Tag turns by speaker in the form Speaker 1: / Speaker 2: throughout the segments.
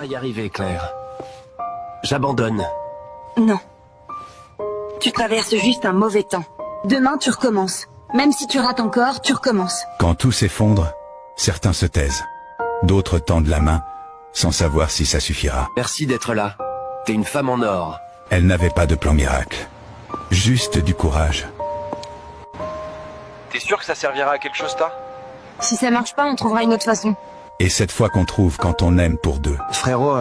Speaker 1: pas y arriver, Claire. J'abandonne.
Speaker 2: Non. Tu traverses juste un mauvais temps. Demain, tu recommences. Même si tu rates encore, tu recommences.
Speaker 3: Quand tout s'effondre, certains se taisent. D'autres tendent la main, sans savoir si ça suffira.
Speaker 1: Merci d'être là. T'es une femme en or.
Speaker 3: Elle n'avait pas de plan miracle. Juste du courage.
Speaker 4: T'es sûr que ça servira à quelque chose, ça?
Speaker 2: Si ça marche pas, on trouvera une autre façon.
Speaker 3: Et cette fois qu'on trouve quand on aime pour deux.
Speaker 1: Frérot,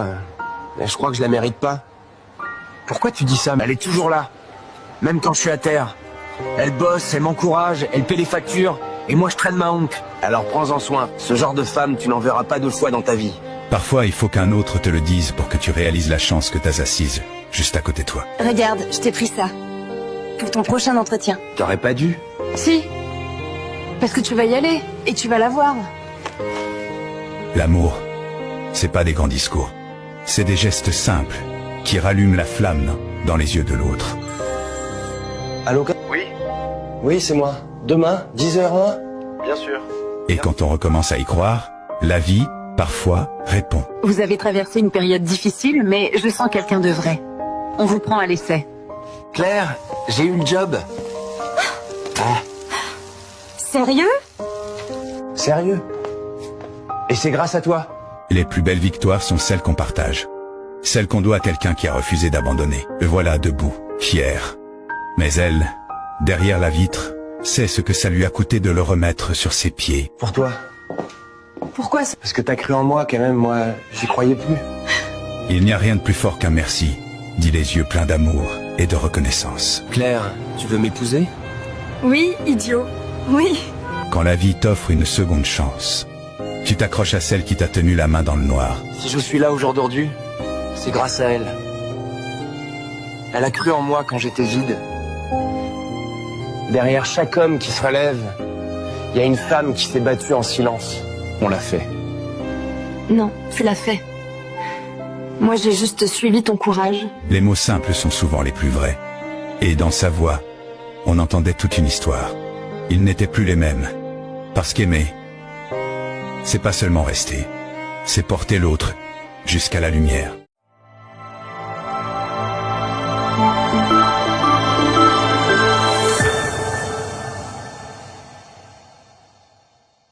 Speaker 1: je crois que je la mérite pas. Pourquoi tu dis ça? Elle est toujours là. Même quand je suis à terre. Elle bosse, elle m'encourage, elle paie les factures. Et moi je traîne ma honte. Alors prends-en soin. Ce genre de femme, tu n'en verras pas 2 fois dans ta vie.
Speaker 3: Parfois, il faut qu'un autre te le dise pour que tu réalises la chance que t'as assise, juste à côté de toi.
Speaker 2: Regarde, je t'ai pris ça. Pour ton prochain entretien.
Speaker 1: T'aurais pas dû.
Speaker 2: Si. Parce que tu vas y aller. Et tu vas la voir.
Speaker 3: L'amour, c'est pas des grands discours. C'est des gestes simples qui rallument la flamme dans les yeux de l'autre.
Speaker 1: Allô?
Speaker 4: Oui,
Speaker 1: Oui, c'est moi. Demain, 10h01?
Speaker 4: bien sûr.
Speaker 3: Et quand on recommence à y croire, la vie, parfois, répond.
Speaker 2: Vous avez traversé une période difficile, mais je sens quelqu'un de vrai. On vous prend à l'essai.
Speaker 1: Claire, j'ai eu le job.
Speaker 2: Sérieux?
Speaker 1: Sérieux? Et c'est grâce à toi.
Speaker 3: Les plus belles victoires sont celles qu'on partage. Celles qu'on doit à quelqu'un qui a refusé d'abandonner. Le voilà debout, fier. Mais elle, derrière la vitre, sait ce que ça lui a coûté de le remettre sur ses pieds.
Speaker 1: Pour toi.
Speaker 2: Pourquoi ça?
Speaker 1: Parce que t'as cru en moi quand même, moi, j'y croyais plus.
Speaker 3: Il n'y a rien de plus fort qu'un merci, dit les yeux pleins d'amour et de reconnaissance.
Speaker 1: Claire, tu veux m'épouser?
Speaker 2: Oui, idiot. Oui.
Speaker 3: Quand la vie t'offre une seconde chance, tu t'accroches à celle qui t'a tenu la main dans le noir.
Speaker 1: Si je suis là aujourd'hui, c'est grâce à elle. Elle a cru en moi quand j'étais vide. Derrière chaque homme qui se relève, il y a une femme qui s'est battue en silence. On l'a fait.
Speaker 2: Non, tu l'as fait. Moi, j'ai juste suivi ton courage.
Speaker 3: Les mots simples sont souvent les plus vrais. Et dans sa voix, on entendait toute une histoire. Ils n'étaient plus les mêmes. Parce qu'aimer, c'est pas seulement rester, c'est porter l'autre jusqu'à la lumière.